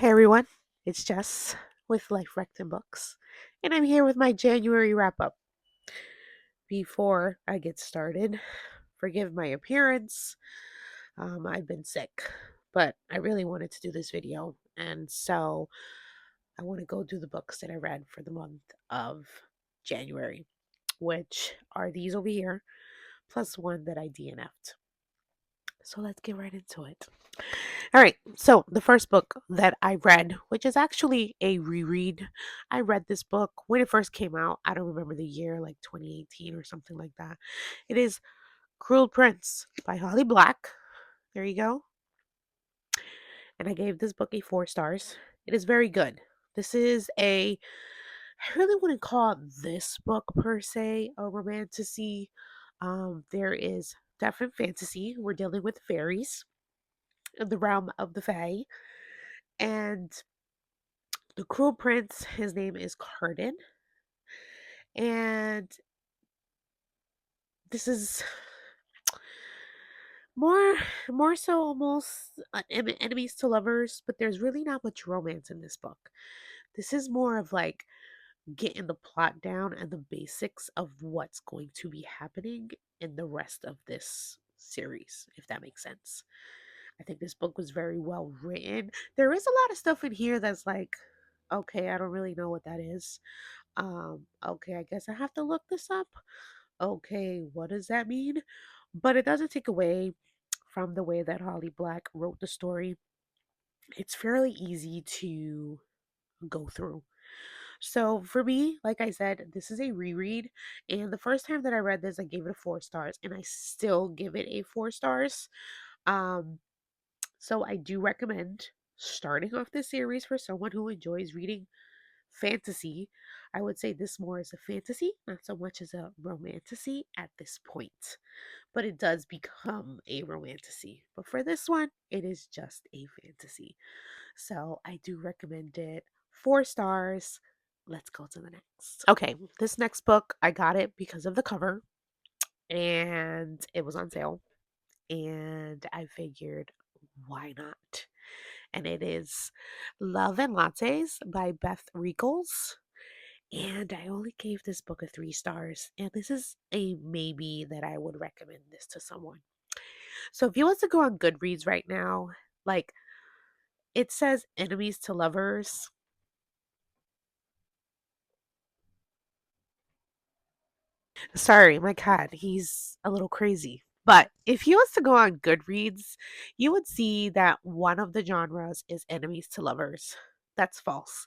Hey everyone, it's Jess with Life Wrecked in Books, and I'm here with my January wrap up. Before I get started, forgive my appearance. I've been sick, but I really wanted to do this video, and so I want to go do the books that I read for the month of January, which are these over here, plus one that I DNF'd. So let's get right into it. All right, so the first book that I read, which is actually a reread, I read this book when it first came out. I don't remember the year, like 2018 or something like that. It is Cruel Prince by Holly Black. There you go. And I gave this book a 4 stars. It is very good. This is I really wouldn't call this book per se a romantasy. There is definite fantasy. We're dealing with fairies in the realm of the fae. And the cruel prince, his name is Carden. And this is more more so almost enemies to lovers, but there's really not much romance in this book. This is more of like getting the plot down and the basics of what's going to be happening in the rest of this series, if that makes sense. I think this book was very well written. There is a lot of stuff in here that's like, okay, I don't really know what that is. Okay, I guess I have to look this up. Okay, what does that mean? But it doesn't take away from the way that Holly Black wrote the story. It's fairly easy to go through. So for me, like I said, this is a reread. And the first time that I read this, I gave it a 4 stars, and I still give it a 4 stars. Um, so I do recommend starting off this series for someone who enjoys reading fantasy. I would say this more is a fantasy, not so much as a romantasy at this point. But it does become a romantasy. But for this one, it is just a fantasy. So I do recommend it. 4 stars. Let's go to the next. Okay, this next book, I got it because of the cover and it was on sale. And I figured, why not? And it is Love and Lattes by Beth Reekles. And I only gave this book a 3 stars. And this is a maybe that I would recommend this to someone. So if you want to go on Goodreads right now, like it says enemies to lovers. Sorry, my cat, he's a little crazy. But if you was to go on Goodreads, you would see that one of the genres is enemies to lovers. That's false.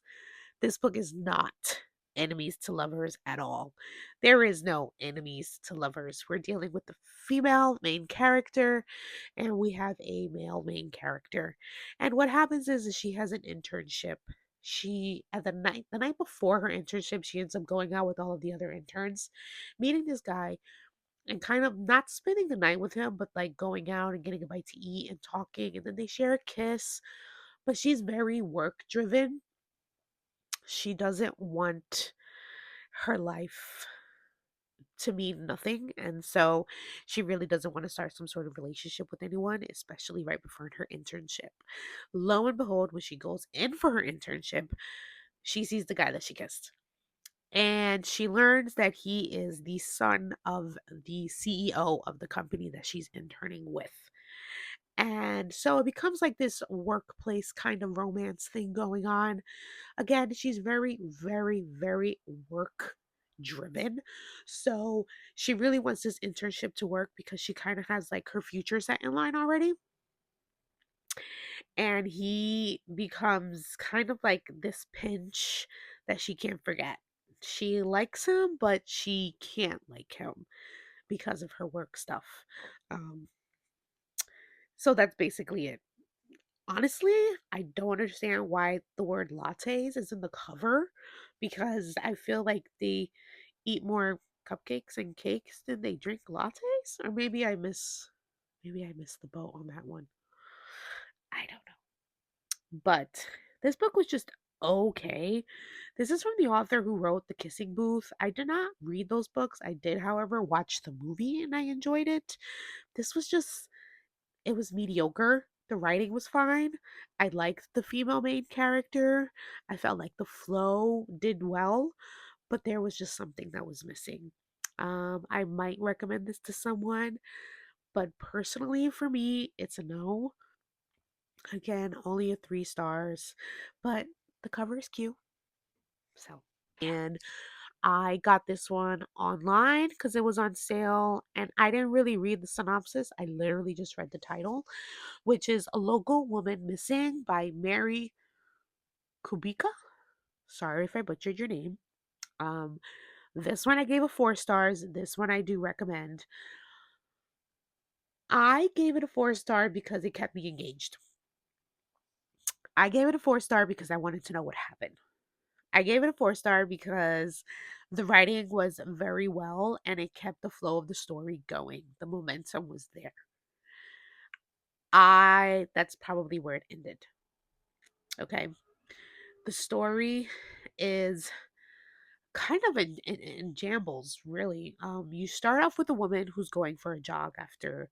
This book is not enemies to lovers at all. There is no enemies to lovers. We're dealing with the female main character and we have a male main character. And what happens is she has an internship. She at the night before her internship, she ends up going out with all of the other interns, meeting this guy and kind of not spending the night with him, but like going out and getting a bite to eat and talking, and then they share a kiss. But she's very work driven. She doesn't want her life to mean nothing. And so she really doesn't want to start some sort of relationship with anyone, especially right before her internship. Lo and behold, when she goes in for her internship, she sees the guy that she kissed. And she learns that he is the son of the CEO of the company that she's interning with. And so it becomes like this workplace kind of romance thing going on. Again, she's very, very, very work driven. So she really wants this internship to work because she kind of has like her future set in line already. And he becomes kind of like this pinch that she can't forget. She likes him, but she can't like him because of her work stuff. Um, so that's basically it. Honestly, I don't understand why the word lattes is in the cover because I feel like they eat more cupcakes and cakes than they drink lattes. Or maybe I missed the boat on that one. I don't know. But this book was just okay. This is from the author who wrote The Kissing Booth. I did not read those books. I did, however, watch the movie and I enjoyed it. This was just it was mediocre. The writing was fine. I liked the female main character. I felt like the flow did well, but there was just something that was missing. I might recommend this to someone, but personally for me, it's a no. Again, only a 3 stars, but the cover is cute. So, and I got this one online because it was on sale, and I didn't really read the synopsis. I literally just read the title, which is A Local Woman Missing by Mary Kubica. Sorry if I butchered your name. Um, this one I gave a 4 stars. This one I do recommend. I gave it a 4 star because it kept me engaged. I gave it a 4 star because I wanted to know what happened. I gave it a 4 star because the writing was very well and it kept the flow of the story going. The momentum was there. That's probably where it ended. Okay. The story is kind of in jambles, really. You start off with a woman who's going for a jog after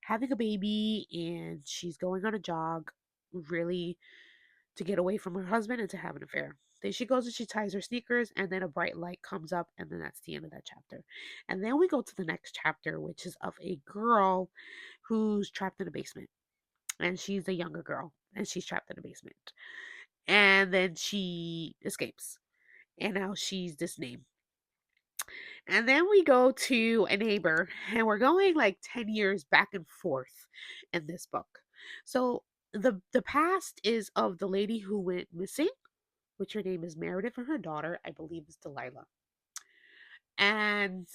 having a baby, and she's going on a jog really to get away from her husband and to have an affair. Then she goes and she ties her sneakers, and then a bright light comes up, and then that's the end of that chapter. And then we go to the next chapter, which is of a girl who's trapped in a basement. And she's a younger girl, and she's trapped in a basement. And then she escapes, and now she's this name. And then we go to a neighbor, and we're going like 10 years back and forth in this book. So the past is of the lady who went missing, which her name is Meredith, and her daughter, I believe, is Delilah. And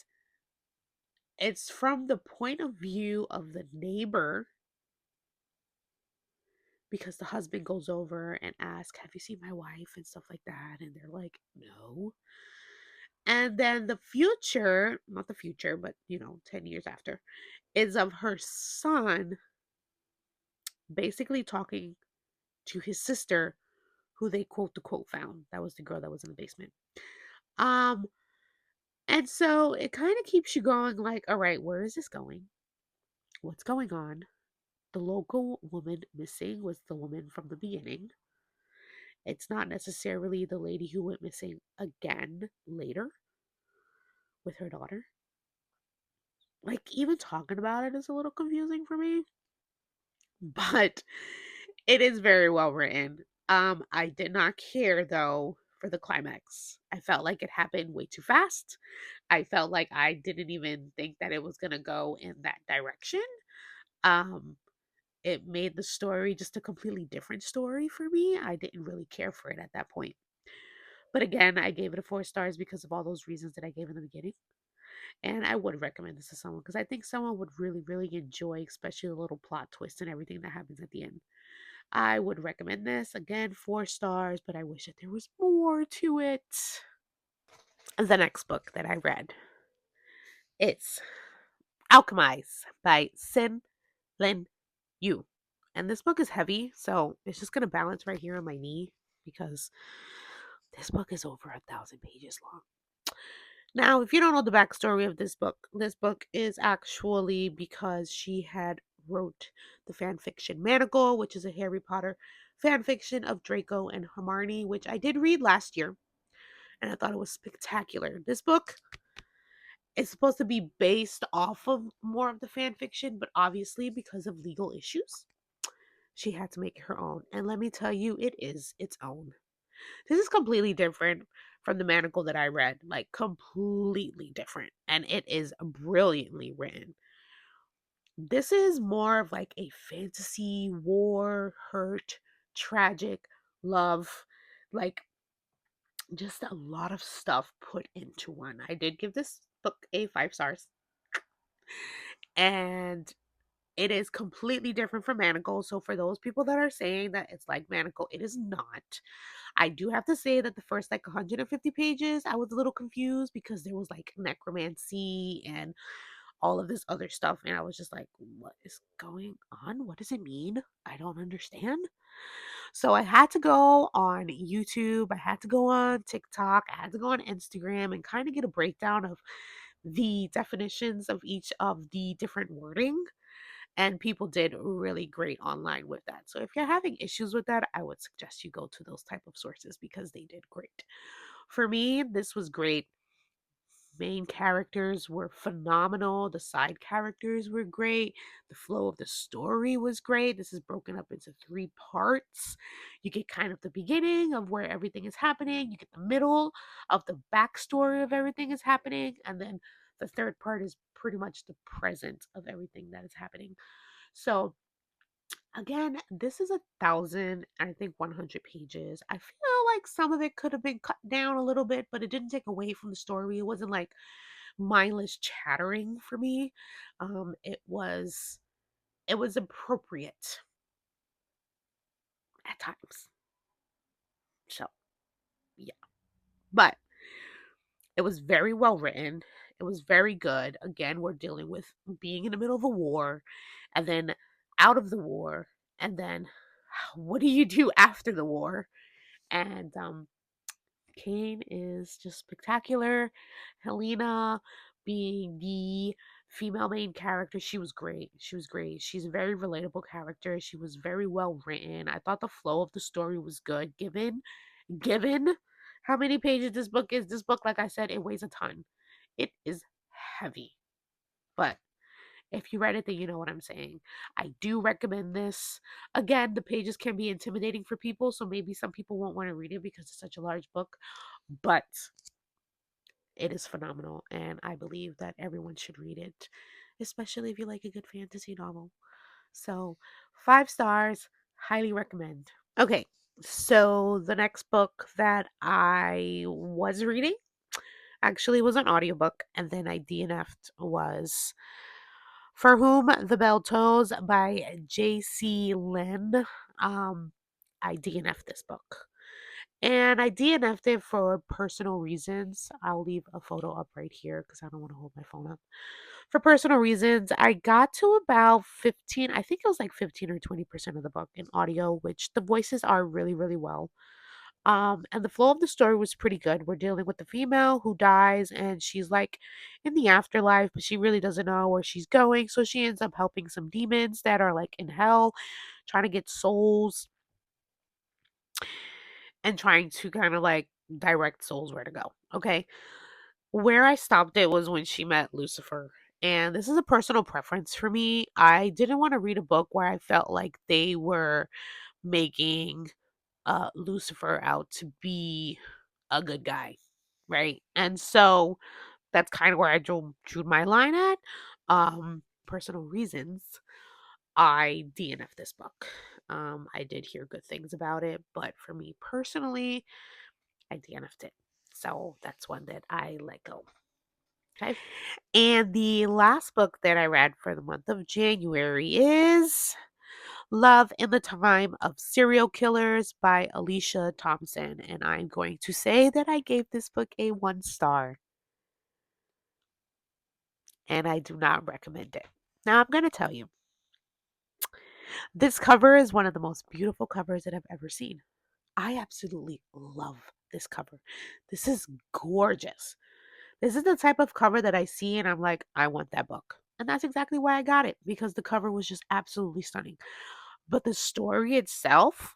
it's from the point of view of the neighbor because the husband goes over and asks, "Have you seen my wife?" and stuff like that. And they're like, "No." And then the future, not the future, but 10 years after, is of her son basically talking to his sister, who they quote to quote found. That was the girl that was in the basement. Um, and so it kind of keeps you going like, all right, where is this going? What's going on? The local woman missing was the woman from the beginning. It's not necessarily the lady who went missing again later with her daughter. Like, even talking about it is a little confusing for me, but it is very well written. I did not care though for the climax. I felt like it happened way too fast. I felt like I didn't even think that it was gonna go in that direction. Um, it made the story just a completely different story for me. I didn't really care for it at that point. But again, I gave it a 4 stars because of all those reasons that I gave in the beginning. And I would recommend this to someone because I think someone would really, really enjoy, especially the little plot twist and everything that happens at the end. I would recommend this. Again, 4 stars, but I wish that there was more to it. The next book that I read, it's Alchemize by Sin Lin Yu. And this book is heavy, so it's just going to balance right here on my knee because this book is over 1,000 pages long. Now, if you don't know the backstory of this book is actually because she had wrote the fan fiction Manacle, which is a Harry Potter fan fiction of Draco and Hermione, which I did read last year, and I thought it was spectacular. This book is supposed to be based off of more of the fan fiction, but obviously because of legal issues, she had to make it her own. And let me tell you, it is its own. This is completely different from the Manacle that I read, like completely different, and it is brilliantly written. This is more of like a fantasy, war, hurt, tragic, love, like just a lot of stuff put into one. I did give this book a 5 stars, and it is completely different from Manacle. So for those people that are saying that it's like Manacle, it is not. I do have to say that the first like 150 pages, I was a little confused because there was like necromancy and all of this other stuff. And I was just like, what is going on? What does it mean? I don't understand. So I had to go on YouTube, I had to go on TikTok, I had to go on Instagram and kind of get a breakdown of the definitions of each of the different wording. And people did really great online with that. So if you're having issues with that, I would suggest you go to those type of sources because they did great. For me, this was great. Main characters were phenomenal. The side characters were great. The flow of the story was great. This is broken up into three parts. You get kind of the beginning of where everything is happening, you get the middle of the backstory of everything is happening, and then the third part is pretty much the present of everything that is happening. So again, this is 1,100 pages. I feel like some of it could have been cut down a little bit, but it didn't take away from the story. It wasn't like mindless chattering for me. It was appropriate at times. So yeah. But it was very well written. It was very good. Again, we're dealing with being in the middle of a war and then out of the war, and then what do you do after the war? And Kane is just spectacular. Helena being the female main character, she was great. She was great. She's a very relatable character. She was very well written. I thought the flow of the story was good given how many pages this book is. This book, like I said, it weighs a ton. It is heavy. But if you read it, then you know what I'm saying. I do recommend this. Again, the pages can be intimidating for people, so maybe some people won't want to read it because it's such a large book. But it is phenomenal, and I believe that everyone should read it, especially if you like a good fantasy novel. So, 5 stars, highly recommend. Okay, so the next book that I was reading actually was an audiobook, and then I DNF'd, was For Whom the Bell Tolls by J.C. Lynn. Um, I DNF'd this book. And I DNF'd it for personal reasons. I'll leave a photo up right here because I don't want to hold my phone up. For personal reasons, I got to about 15, I think it was like 15 or 20% of the book in audio, which the voices are really, really well. And the flow of the story was pretty good. We're dealing with the female who dies and she's like in the afterlife, but she really doesn't know where she's going. So she ends up helping some demons that are like in hell, trying to get souls and trying to kind of like direct souls where to go. Okay. Where I stopped it was when she met Lucifer. And this is a personal preference for me. I didn't want to read a book where I felt like they were making Lucifer out to be a good guy, right? And so that's kind of where I drew my line at. Personal reasons, I DNF this book. I did hear good things about it, but for me personally, I DNF'd it. So that's one that I let go. Okay. And the last book that I read for the month of January is Love in the Time of Serial Killers by Alicia Thompson. And I'm going to say that I gave this book a 1 star. And I do not recommend it. Now I'm going to tell you, this cover is one of the most beautiful covers that I've ever seen. I absolutely love this cover. This is gorgeous. This is the type of cover that I see and I'm like, I want that book. And that's exactly why I got it, because the cover was just absolutely stunning. But the story itself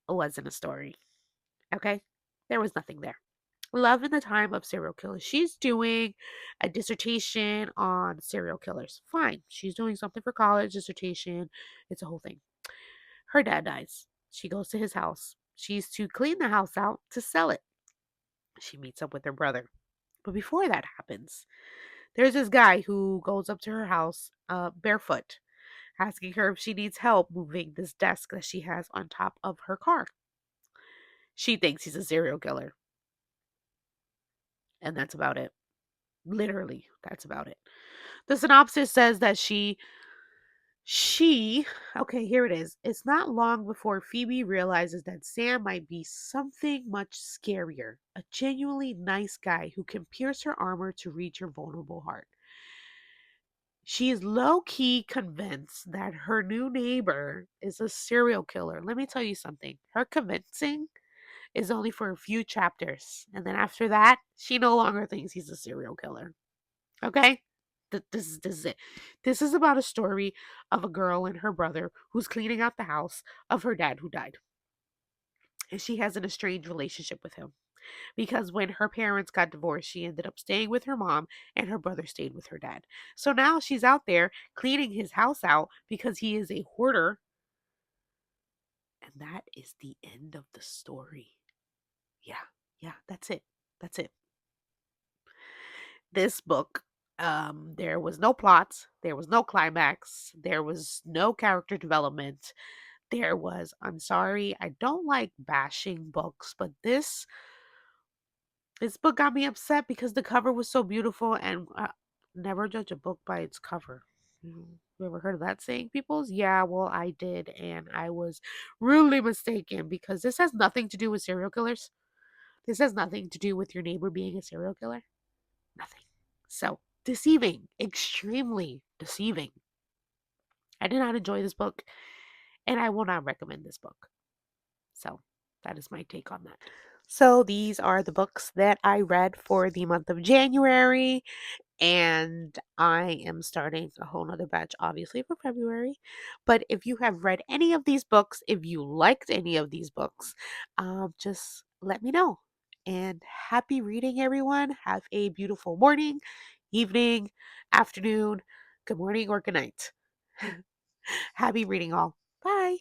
wasn't a story. Okay? There was nothing there. Love in the Time of Serial Killers. She's doing a dissertation on serial killers. Fine. She's doing something for college, dissertation. It's a whole thing. Her dad dies. She goes to his house. She's to clean the house out to sell it. She meets up with her brother. But before that happens, there's this guy who goes up to her house barefoot, asking her if she needs help moving this desk that she has on top of her car. She thinks he's a serial killer. And that's about it. Literally, that's about it. The synopsis says that okay, here it is. It's not long before Phoebe realizes that Sam might be something much scarier, a genuinely nice guy who can pierce her armor to reach her vulnerable heart. She is low key convinced that her new neighbor is a serial killer. Let me tell you something. Her convincing is only for a few chapters. And then after that, she no longer thinks he's a serial killer. Okay? This is it. This is about a story of a girl and her brother who's cleaning out the house of her dad who died. And she has an estranged relationship with him because when her parents got divorced, she ended up staying with her mom and her brother stayed with her dad. So now she's out there cleaning his house out because he is a hoarder. And that is the end of the story. Yeah, yeah, that's it. That's it. This book, there was no plot, there was no climax, there was no character development. There was, I'm sorry, I don't like bashing books, but this book got me upset because the cover was so beautiful and never judge a book by its cover. You ever heard of that saying, peoples? Yeah, well, I did, and I was really mistaken because this has nothing to do with serial killers. This has nothing to do with your neighbor being a serial killer. Nothing. So, deceiving, extremely deceiving. I did not enjoy this book, and I will not recommend this book. So, that is my take on that. So, these are the books that I read for the month of January. And I am starting a whole nother batch, obviously, for February. But if you have read any of these books, if you liked any of these books, just let me know. And happy reading, everyone. Have a beautiful morning, evening, afternoon, good morning, or good night. Happy reading, all. Bye.